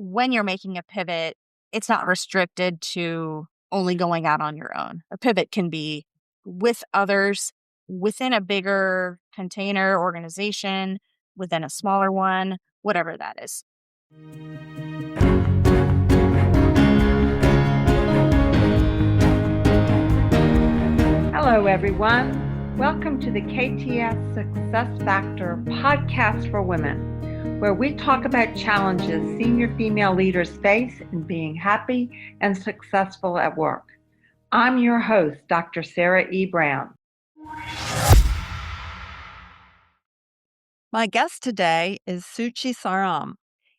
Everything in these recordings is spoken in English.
when you're making a pivot, it's not restricted to only going out on your own. A pivot can be with others within a bigger container organization, within a smaller one, whatever that is. Hello, everyone. Welcome to the KTS Success Factor podcast for women, where we talk about challenges senior female leaders face in being happy and successful at work. I'm your host, Dr. Sarah E. Brown. My guest today is Suchi Sairam.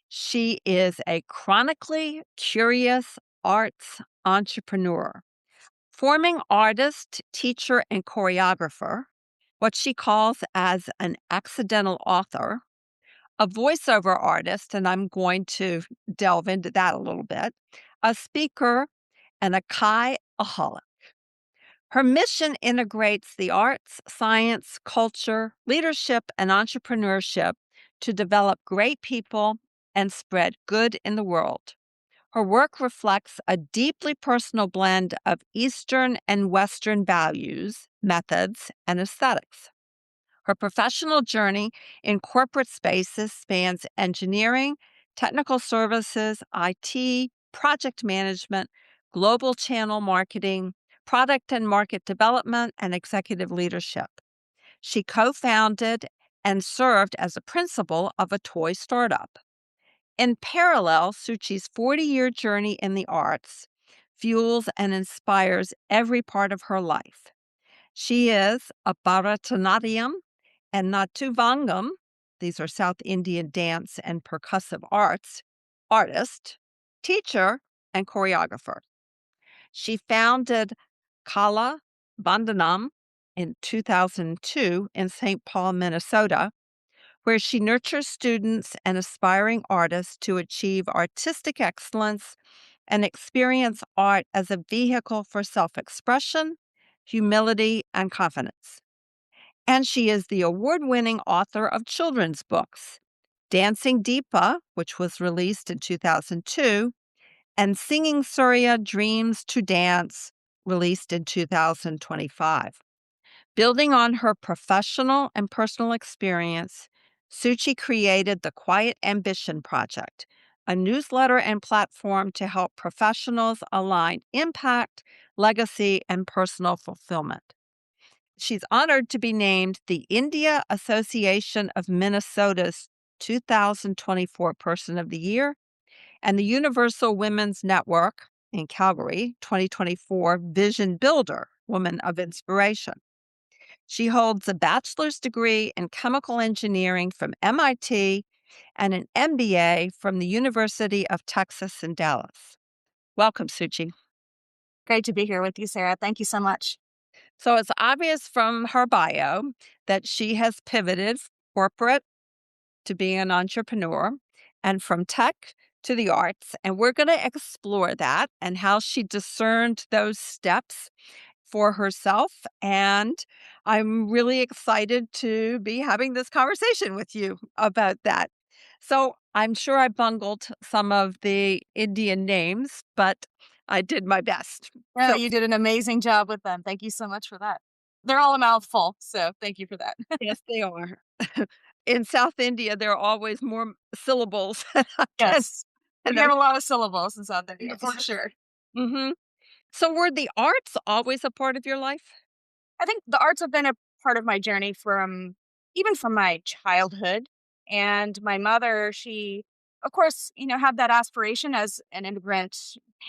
She is a chronically curious arts entrepreneur, forming artist, teacher, and choreographer, what she calls as an accidental author, a voiceover artist, and I'm going to delve into that a little bit, a speaker, and a Kai-aholic. Her mission integrates the arts, science, culture, leadership, and entrepreneurship to develop great people and spread good in the world. Her work reflects a deeply personal blend of Eastern and Western values, methods, and aesthetics. Her professional journey in corporate spaces spans engineering, technical services, IT, project management, global channel marketing, product and market development, and executive leadership. She co-founded and served as a principal of a toy startup. In parallel, Suchi's 40-year journey in the arts fuels and inspires every part of her life. She is a Bharatanatyam and Natuvangam, these are South Indian dance and percussive arts, artist, teacher, and choreographer. She founded Kala Bandhanam in 2002 in St. Paul, Minnesota, where she nurtures students and aspiring artists to achieve artistic excellence and experience art as a vehicle for self-expression, humility, and confidence. And she is the award-winning author of children's books, Dancing Deepa, which was released in 2002, and Singing Surya Dreams to Dance, released in 2025. Building on her professional and personal experience, Suchi created the Quiet Ambition Project, a newsletter and platform to help professionals align impact, legacy, and personal fulfillment. She's honored to be named the India Association of Minnesota's 2024 Person of the Year and the Universal Women's Network in Calgary 2024 Vision Builder Woman of Inspiration. She holds a bachelor's degree in chemical engineering from MIT and an MBA from the University of Texas in Dallas. Welcome, Suchi. Great to be here with you, Sarah. Thank you so much. So it's obvious from her bio that she has pivoted corporate to being an entrepreneur and from tech to the arts. And we're going to explore that and how she discerned those steps for herself. And I'm really excited to be having this conversation with you about that. So I'm sure I bungled some of the Indian names, but I did my best. No, So you did an amazing job with them. Thank you so much for that. They're all a mouthful, so thank you for that. yes, they are. In South India, there are always more syllables. Yes, And we have a lot of syllables in South India, for sure. mm-hmm. So were the arts always a part of your life? I think the arts have been a part of my journey from even from my childhood. And my mother, she, of course, had that aspiration as an immigrant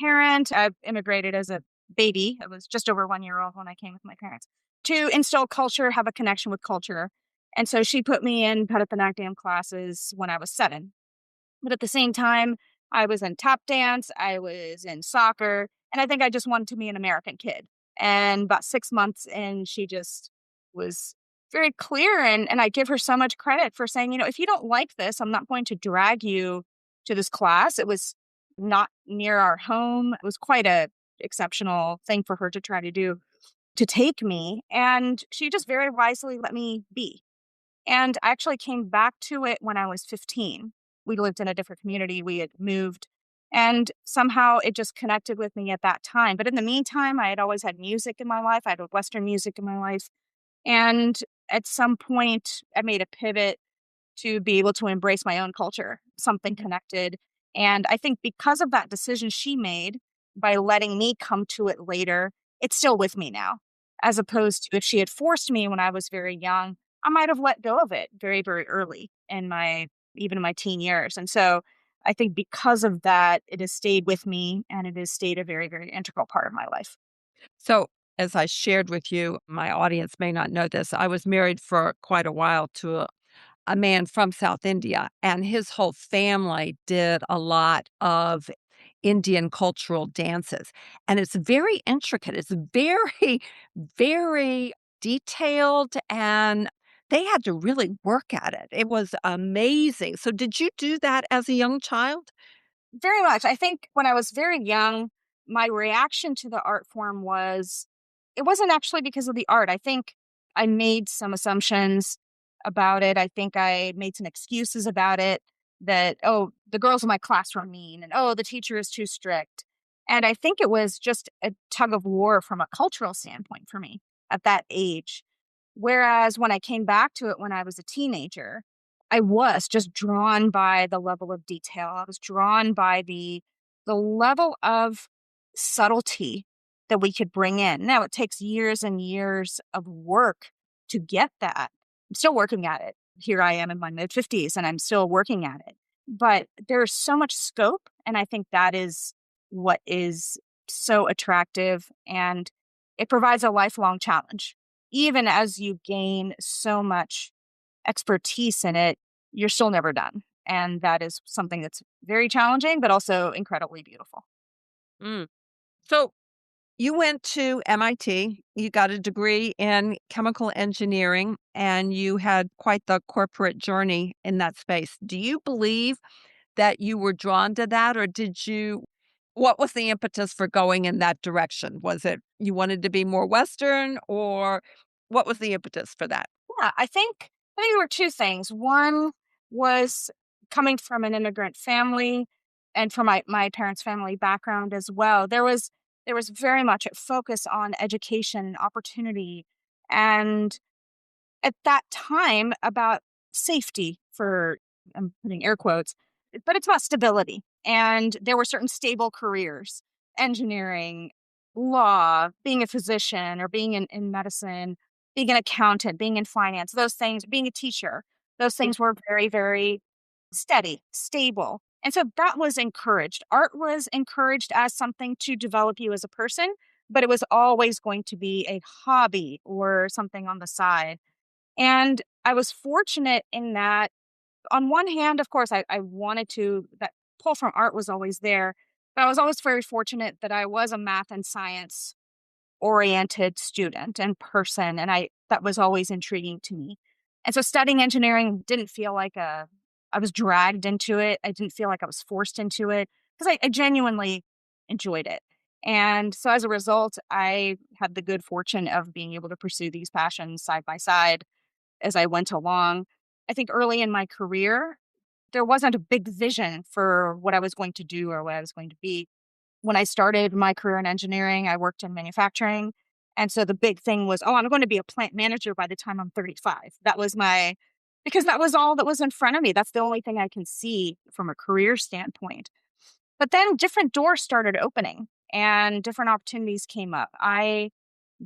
parent. I immigrated as a baby. I was just over 1 year old when I came with my parents to instill culture, have a connection with culture. And so she put me in Bharatanatyam classes when I was 7. But at the same time, I was in tap dance, I was in soccer, and I think I just wanted to be an American kid. And about 6 months in, she just was very clear. And I give her so much credit for saying, if you don't like this, I'm not going to drag you to this class. It was not near our home. It was quite a exceptional thing for her to try to do, to take me. And she just very wisely let me be. And I actually came back to it when I was 15. we lived in a different community. We had moved, and somehow it just connected with me at that time. But in the meantime, I had always had music in my life. I had Western music in my life. And at some point, I made a pivot to be able to embrace my own culture, something connected. And I think because of that decision she made by letting me come to it later, it's still with me now. As opposed to if she had forced me when I was very young, I might have let go of it very, very early in my even in my teen years. And so I think because of that, it has stayed with me and it has stayed a very, very integral part of my life. So, as I shared with you, my audience may not know this. I was married for quite a while to a man from South India, and his whole family did a lot of Indian cultural dances. And it's very intricate. It's very, very detailed, and they had to really work at it. It was amazing. So, did you do that as a young child? Very much. I think when I was very young, my reaction to the art form was it wasn't actually because of the art. I think I made some assumptions about it. I think I made some excuses about it that, oh, the girls in my class were mean and oh, the teacher is too strict. And I think it was just a tug of war from a cultural standpoint for me at that age. Whereas when I came back to it when I was a teenager, I was just drawn by the level of detail. I was drawn by the level of subtlety that we could bring in. Now it takes years and years of work to get that. I'm still working at it. Here I am in my mid 50s and I'm still working at it. But there's so much scope and I think that is what is so attractive and it provides a lifelong challenge. Even as you gain so much expertise in it, you're still never done. And that is something that's very challenging, but also incredibly beautiful. Mm. So, you went to MIT, you got a degree in chemical engineering, and you had quite the corporate journey in that space. Do you believe that you were drawn to that, or did you what was the impetus for going in that direction? Was it you wanted to be more Western, or what was the impetus for that? Yeah, I think there were two things. One was coming from an immigrant family and from my parents' family background as well. There was very much a focus on education and opportunity. And at that time about safety for I'm putting air quotes, but it's about stability. And there were certain stable careers, engineering, law, being a physician or being in medicine, being an accountant, being in finance, those things, being a teacher, those things were very, very steady, stable. And so that was encouraged. Art was encouraged as something to develop you as a person, but it was always going to be a hobby or something on the side. And I was fortunate in that, on one hand, of course, I wanted to, that pull from art was always there. But I was always very fortunate that I was a math and science oriented student and person. And that was always intriguing to me. And so studying engineering didn't feel like I was dragged into it. I didn't feel like I was forced into it because I genuinely enjoyed it. And so as a result, I had the good fortune of being able to pursue these passions side by side as I went along. I think early in my career, there wasn't a big vision for what I was going to do or what I was going to be. When I started my career in engineering, I worked in manufacturing. And so the big thing was, oh, I'm going to be a plant manager by the time I'm 35. Because that was all that was in front of me. That's the only thing I can see from a career standpoint. But then different doors started opening and different opportunities came up. I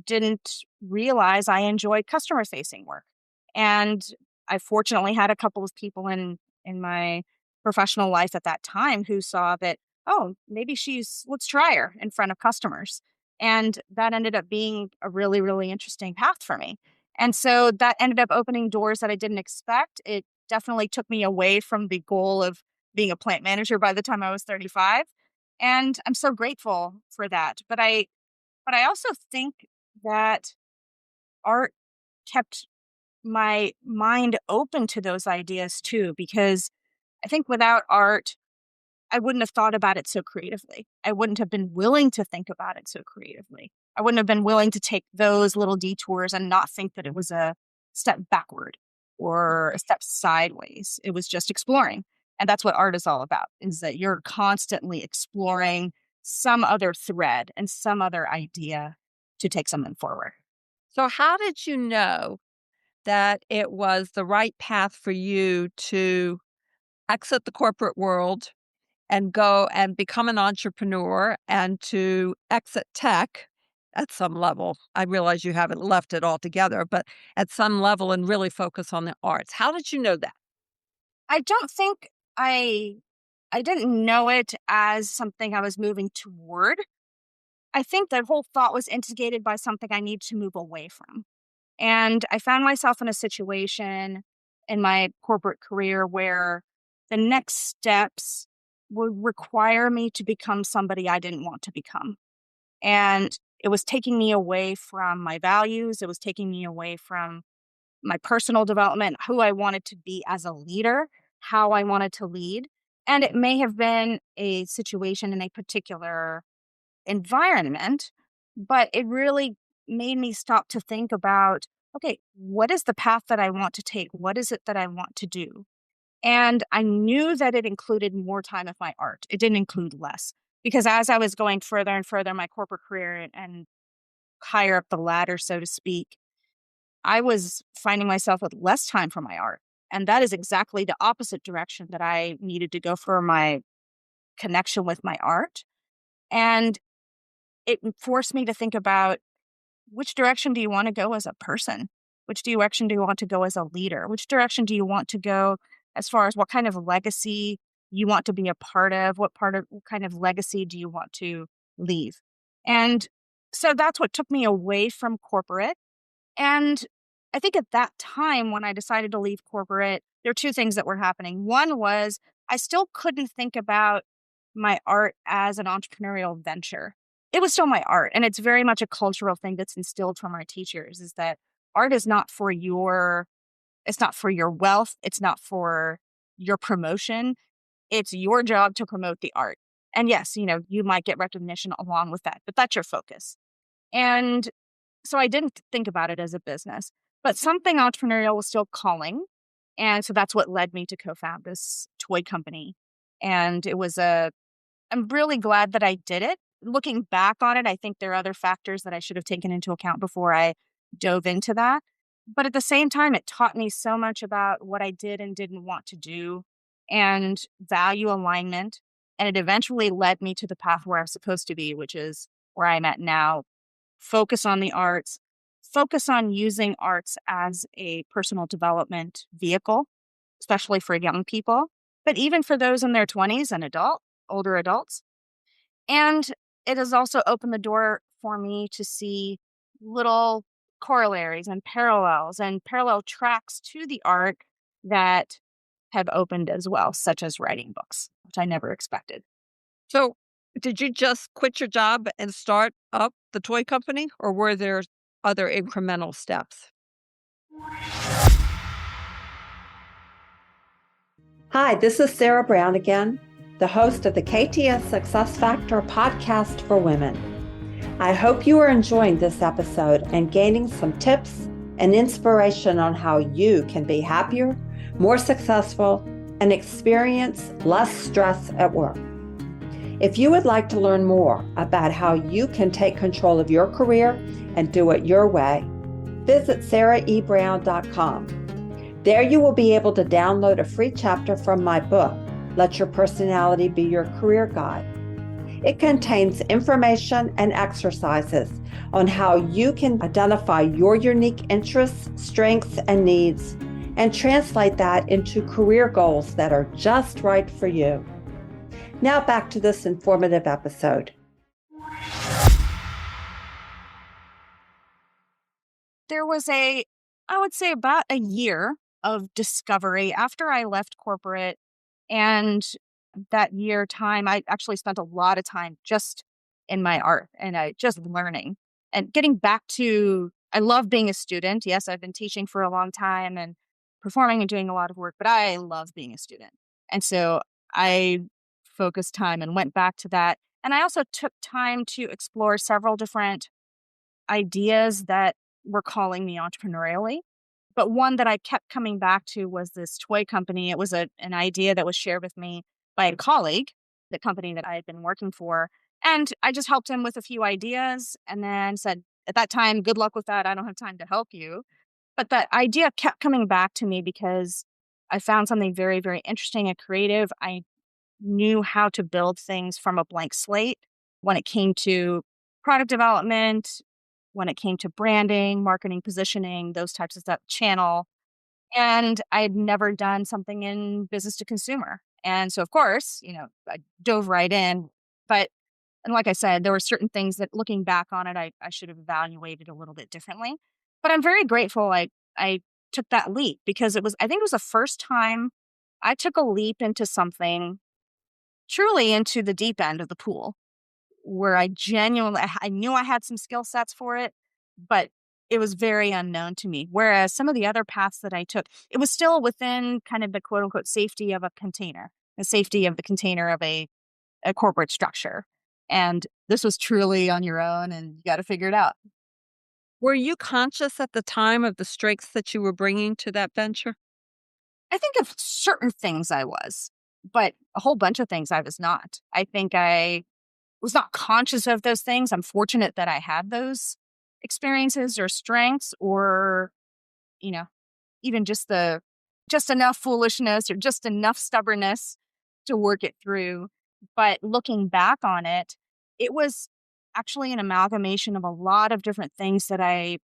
didn't realize I enjoyed customer facing work. And I fortunately had a couple of people in my professional life at that time who saw that, oh, maybe let's try her in front of customers. And that ended up being a really, really interesting path for me. And so that ended up opening doors that I didn't expect. It definitely took me away from the goal of being a plant manager by the time I was 35. And I'm so grateful for that. But I also think that art kept my mind open to those ideas too, because I think without art, I wouldn't have thought about it so creatively. I wouldn't have been willing to think about it so creatively. I wouldn't have been willing to take those little detours and not think that it was a step backward or a step sideways. It was just exploring. And that's what art is all about, is that you're constantly exploring some other thread and some other idea to take something forward. So, how did you know that it was the right path for you to exit the corporate world and go and become an entrepreneur and to exit tech at some level? I realize you haven't left it altogether, but at some level and really focus on the arts. How did you know that? I don't think I didn't know it as something I was moving toward. I think that whole thought was instigated by something I need to move away from. And I found myself in a situation in my corporate career where the next steps would require me to become somebody I didn't want to become. And it was taking me away from my values. It was taking me away from my personal development, who I wanted to be as a leader, how I wanted to lead. And it may have been a situation in a particular environment, but it really made me stop to think about, okay, what is the path that I want to take? What is it that I want to do? And I knew that it included more time of my art. It didn't include less. Because as I was going further and further in my corporate career and higher up the ladder, so to speak, I was finding myself with less time for my art. And that is exactly the opposite direction that I needed to go for my connection with my art. And it forced me to think about, which direction do you want to go as a person? Which direction do you want to go as a leader? Which direction do you want to go as far as what kind of legacy you want to be a part of? What kind of legacy do you want to leave? And so that's what took me away from corporate. And I think at that time, when I decided to leave corporate, there were two things that were happening. One was I still couldn't think about my art as an entrepreneurial venture. It was still my art. And it's very much a cultural thing that's instilled from our teachers, is that art is not for it's not for your wealth. It's not for your promotion. It's your job to promote the art. And yes, you might get recognition along with that, but that's your focus. And so I didn't think about it as a business, but something entrepreneurial was still calling. And so that's what led me to co-found this toy company. And I'm really glad that I did it. Looking back on it, I think there are other factors that I should have taken into account before I dove into that. But at the same time, it taught me so much about what I did and didn't want to do and value alignment. And it eventually led me to the path where I was supposed to be, which is where I'm at now. Focus on the arts, focus on using arts as a personal development vehicle, especially for young people, but even for those in their 20s and older adults. And it has also opened the door for me to see little corollaries and parallel tracks to the art that have opened as well, such as writing books, which I never expected. So, did you just quit your job and start up the toy company, or were there other incremental steps? Hi, this is Sarah Brown again, the host of the KTS Success Factor podcast for women. I hope you are enjoying this episode and gaining some tips and inspiration on how you can be happier, more successful, and experience less stress at work. If you would like to learn more about how you can take control of your career and do it your way, visit sarahebrown.com. There you will be able to download a free chapter from my book, Let Your Personality Be Your Career Guide. It contains information and exercises on how you can identify your unique interests, strengths, and needs, and translate that into career goals that are just right for you. Now back to this informative episode. There was I would say about a year of discovery after I left corporate. And that year time, I actually spent a lot of time just in my art and just learning and getting back to, I love being a student. Yes, I've been teaching for a long time and performing and doing a lot of work, but I love being a student. And so I focused time and went back to that. And I also took time to explore several different ideas that were calling me entrepreneurially. But one that I kept coming back to was this toy company. It was an idea that was shared with me by a colleague, the company that I had been working for. And I just helped him with a few ideas and then said, at that time, good luck with that. I don't have time to help you. But that idea kept coming back to me because I found something very, very interesting and creative. I knew how to build things from a blank slate when it came to product development, when it came to branding, marketing, positioning, those types of stuff, channel. And I had never done something in business to consumer. And so, of course, I dove right in. But, and like I said, there were certain things that looking back on it, I should have evaluated a little bit differently. But I'm very grateful I took that leap because I think it was the first time I took a leap into something truly into the deep end of the pool where I knew I had some skill sets for it, but it was very unknown to me. Whereas some of the other paths that I took, it was still within kind of the quote unquote safety of a container, the safety of the container of a corporate structure. And this was truly on your own and you got to figure it out. Were you conscious at the time of the strengths that you were bringing to that venture? I think of certain things I was, but a whole bunch of things I was not. I think I was not conscious of those things. I'm fortunate that I had those experiences or strengths or, you know, even just enough foolishness or just enough stubbornness to work it through. But looking back on it, it was actually an amalgamation of a lot of different things that I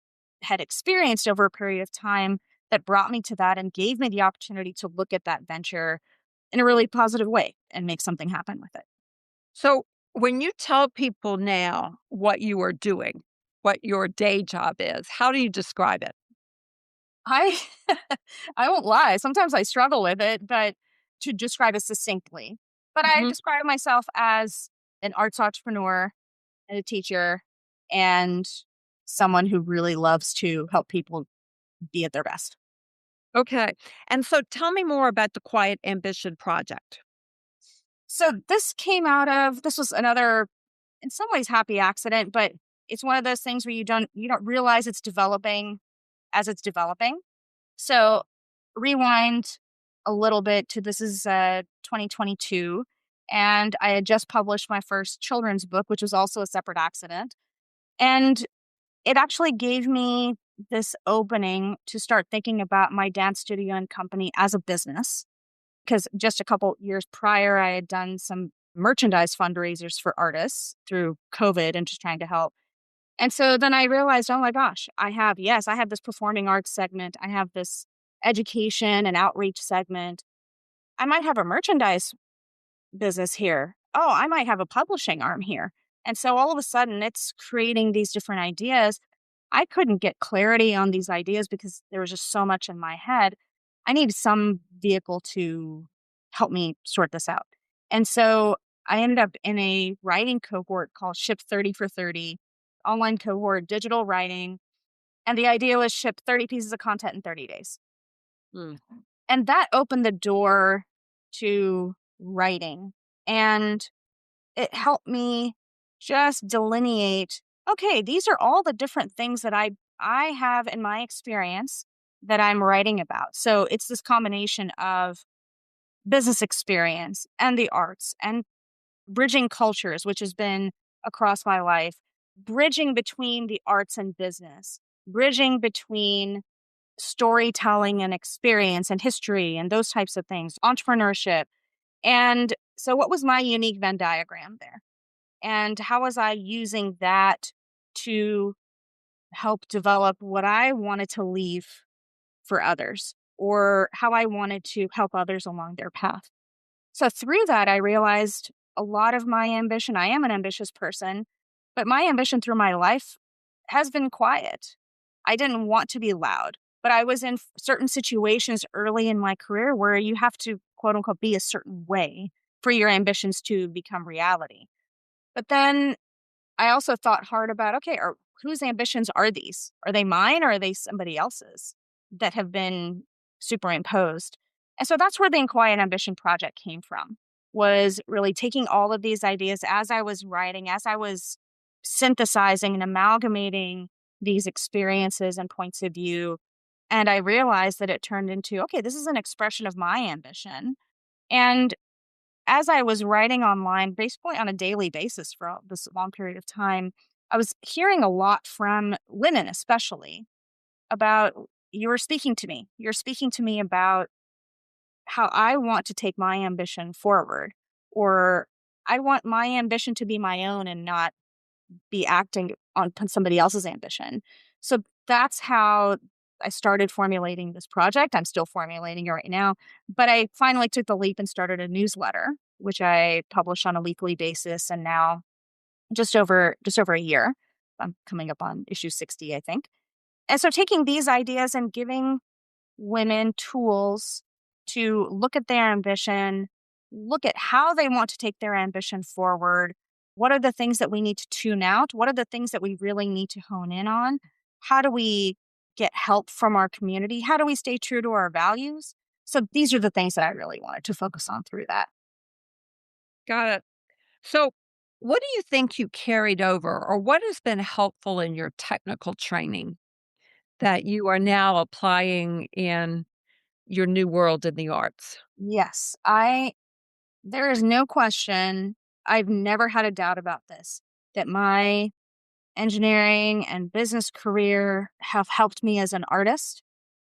had experienced over a period of time that brought me to that and gave me the opportunity to look at that venture in a really positive way and make something happen with it. So, when you tell people now what you are doing, what your day job is, how do you describe it? I I won't lie. Sometimes I struggle with it, but to describe it succinctly. But I Mhm. describe myself as an arts entrepreneur and a teacher and someone who really loves to help people be at their best. Okay. And so tell me more about the Quiet Ambition project. So this was another in some ways happy accident, but it's one of those things where you don't realize it's developing as it's developing. So rewind a little bit to this is 2022, and I had just published my first children's book, which was also a separate accident. And it actually gave me this opening to start thinking about my dance studio and company as a business. Because just a couple years prior, I had done some merchandise fundraisers for artists through COVID and just trying to help. And so then I realized, oh my gosh, I have this performing arts segment. I have this education and outreach segment. I might have a merchandise business here. Oh, I might have a publishing arm here. And so all of a sudden it's creating these different ideas. I couldn't get clarity on these ideas because there was just so much in my head. I needed some vehicle to help me sort this out. And so I ended up in a writing cohort called Ship 30 for 30, online cohort, digital writing. And the idea was ship 30 pieces of content in 30 days. Mm. And that opened the door to writing. And it helped me just delineate, okay, these are all the different things that I have in my experience that I'm writing about. So it's this combination of business experience and the arts and bridging cultures, which has been across my life, bridging between the arts and business, bridging between storytelling and experience and history and those types of things, entrepreneurship. And so, what was my unique Venn diagram there? And how was I using that to help develop what I wanted to leave for others or how I wanted to help others along their path? So, through that, I realized a lot of my ambition. I am an ambitious person, but my ambition through my life has been quiet. I didn't want to be loud, but I was in certain situations early in my career where you have to, quote unquote, be a certain way for your ambitions to become reality. But then I also thought hard about, okay, whose ambitions are these? Are they mine or are they somebody else's that have been superimposed? And so that's where the Quiet Ambition project came from, was really taking all of these ideas as I was writing, as I was synthesizing and amalgamating these experiences and points of view, And I realized that it turned into, okay, this is an expression of my ambition. And as I was writing online, basically on a daily basis for this long period of time, I was hearing a lot from women, especially about you're speaking to me. You're speaking to me about how I want to take my ambition forward, or I want my ambition to be my own and not be acting on somebody else's ambition. So that's how I started formulating this project. I'm still formulating it right now, but I finally took the leap and started a newsletter, which I publish on a weekly basis, and now just over a year. I'm coming up on issue 60, I think. And so taking these ideas and giving women tools to look at their ambition, look at how they want to take their ambition forward. What are the things that we need to tune out? What are the things that we really need to hone in on? How do we get help from our community? How do we stay true to our values? So these are the things that I really wanted to focus on through that. Got it. So, what do you think you carried over, or what has been helpful in your technical training that you are now applying in your new world in the arts? Yes, there is no question. I've never had a doubt about this, that my engineering and business career have helped me as an artist,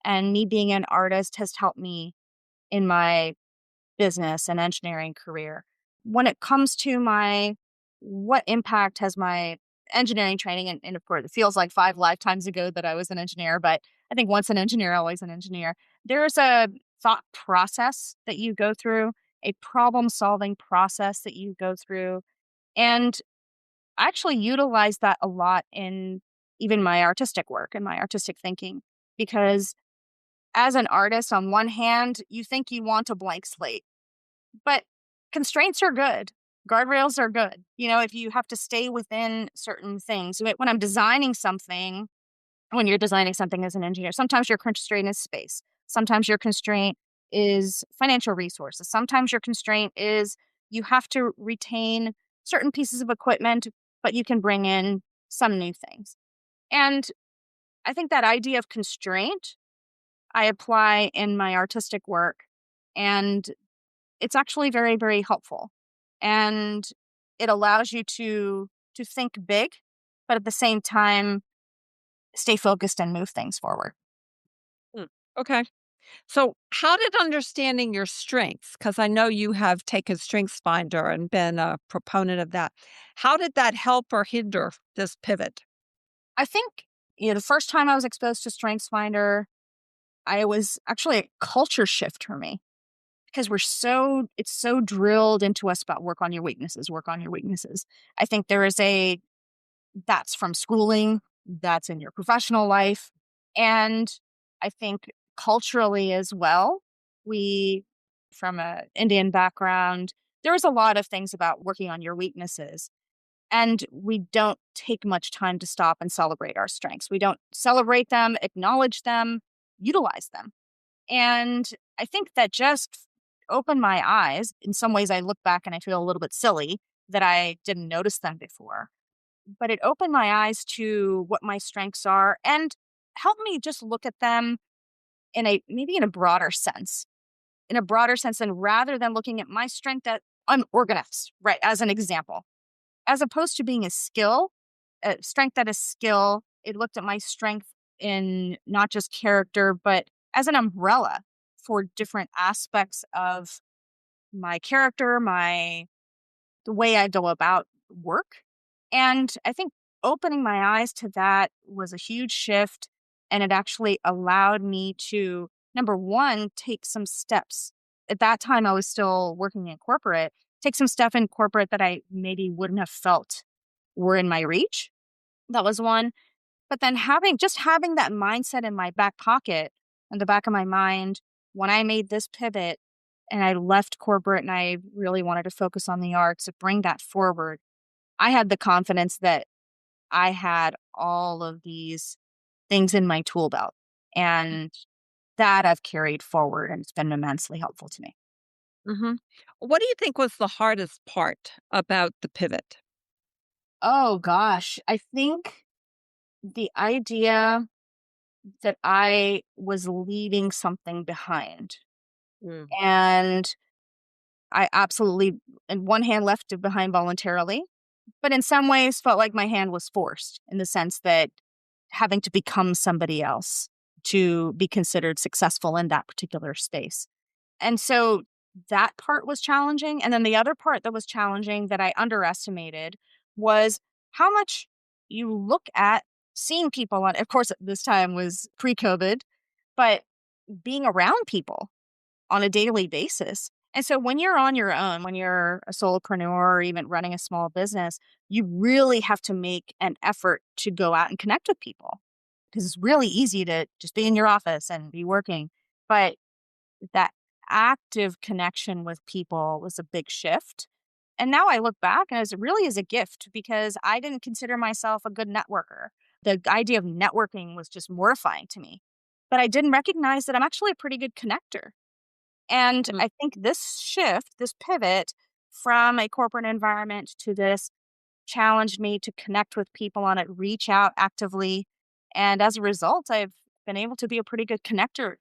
and me being an artist has helped me in my business and engineering career. When it comes to my what impact has my engineering training, and of course, it feels like 5 lifetimes ago that I was an engineer, but I think once an engineer, always an engineer. There's a thought process that you go through, a problem solving process that you go through. And I actually utilize that a lot in even my artistic work and my artistic thinking, because as an artist, on one hand, you think you want a blank slate, but constraints are good. Guardrails are good. If you have to stay within certain things. When I'm designing something, when you're designing something as an engineer, sometimes your constraint is space. Sometimes your constraint is financial resources. Sometimes your constraint is you have to retain certain pieces of equipment, but you can bring in some new things. And I think that idea of constraint I apply in my artistic work, and it's actually very, very helpful. And it allows you to think big, but at the same time stay focused and move things forward. Hmm. Okay. So, how did understanding your strengths, because I know you have taken StrengthsFinder and been a proponent of that, how did that help or hinder this pivot? I think, the first time I was exposed to StrengthsFinder, I was actually a culture shift for me, because it's so drilled into us about work on your weaknesses, work on your weaknesses. I think that's from schooling, that's in your professional life. And I think culturally as well, we, from a Indian background, there was a lot of things about working on your weaknesses. And we don't take much time to stop and celebrate our strengths. We don't celebrate them, acknowledge them, utilize them. And I think that just opened my eyes. In some ways, I look back and I feel a little bit silly that I didn't notice them before. But it opened my eyes to what my strengths are and helped me just look at them maybe in a broader sense. In a broader sense, and rather than looking at my strength that I'm organized, right, as an example, as opposed to being a strength that is skill, it looked at my strength in not just character, but as an umbrella for different aspects of my character, the way I go about work. And I think opening my eyes to that was a huge shift. And it actually allowed me to, number one, take some steps. At that time, I was still working in corporate, take some stuff in corporate that I maybe wouldn't have felt were in my reach. That was one. But then having that mindset in my back pocket, in the back of my mind, when I made this pivot and I left corporate and I really wanted to focus on the arts, to bring that forward, I had the confidence that I had all of these things in my tool belt. And that I've carried forward, and it's been immensely helpful to me. Hmm. What do you think was the hardest part about the pivot? Oh gosh, I think the idea. that I was leaving something behind. Mm, And I absolutely, in one hand, left it behind voluntarily, but in some ways felt like my hand was forced in the sense that having to become somebody else to be considered successful in that particular space. And so that part was challenging. And then the other part that was challenging that I underestimated was how much you look at seeing people on, of course, this time was pre COVID, but being around people on a daily basis. And so when you're on your own, when you're a solopreneur or even running a small business, you really have to make an effort to go out and connect with people because it's really easy to just be in your office and be working. But that active connection with people was a big shift. And now I look back and it really is a gift because I didn't consider myself a good networker. The idea of networking was just mortifying to me. But I didn't recognize that I'm actually a pretty good connector. And mm, I think this shift, this pivot from a corporate environment to this challenged me to connect with people on it, reach out actively. And as a result, I've been able to be a pretty good connector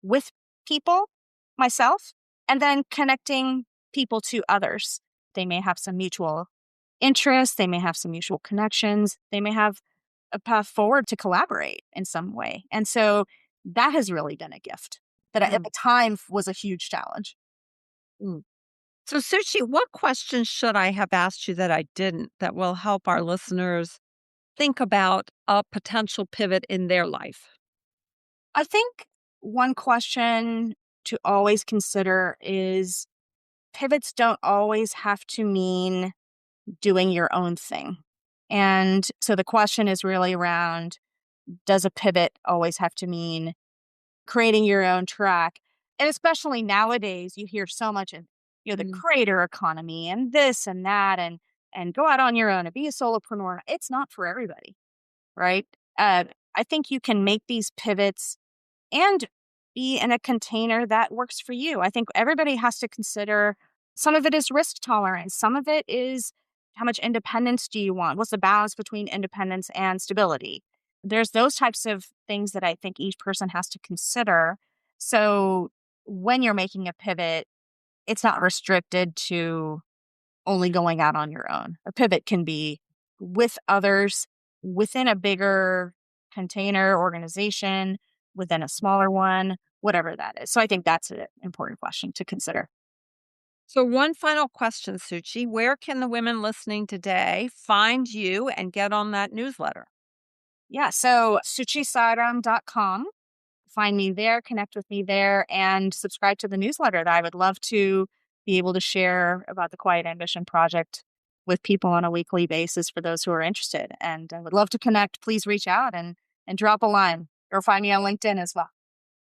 with people myself and then connecting people to others. They may have some mutual interests, they may have some mutual connections, they may have a path forward to collaborate in some way. And so that has really been a gift that at mm, the time was a huge challenge. mm. So, Suchi, what questions should I have asked you that I didn't that will help our listeners think about a potential pivot in their life? I think one question to always consider is pivots don't always have to mean doing your own thing. And so the question is really around, does a pivot always have to mean creating your own track? And especially nowadays, you hear so much of, the Mm, creator economy and this and that and go out on your own and be a solopreneur. It's not for everybody, right? Uh, I think you can make these pivots and be in a container that works for you. I think everybody has to consider some of it is risk tolerance, some of it is how much independence do you want? What's the balance between independence and stability? There's those types of things that I think each person has to consider. So when you're making a pivot, it's not restricted to only going out on your own. A pivot can be with others within a bigger container organization, within a smaller one, whatever that is. So I think that's an important question to consider. So, one final question, Suchi. Where can the women listening today find you and get on that newsletter? Yeah. So suchisairam.com. Find me there, connect with me there, and subscribe to the newsletter that I would love to be able to share about the Quiet Ambition Project with people on a weekly basis for those who are interested. And I would love to connect. Please reach out and drop a line or find me on LinkedIn as well.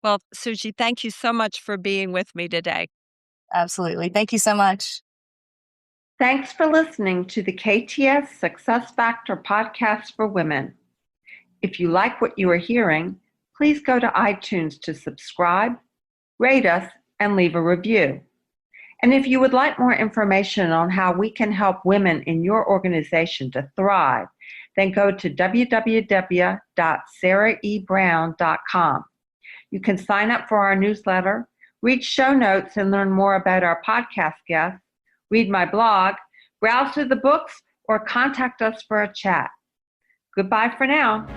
Well, Suchi, thank you so much for being with me today. Absolutely. Thank you so much. Thanks for listening to the KTS Success Factor podcast for women. If you like what you are hearing, please go to iTunes to subscribe, rate us, and leave a review. And if you would like more information on how we can help women in your organization to thrive, then go to www.saraebrown.com. You can sign up for our newsletter, read show notes and learn more about our podcast guests, read my blog, browse through the books, or contact us for a chat. Goodbye for now.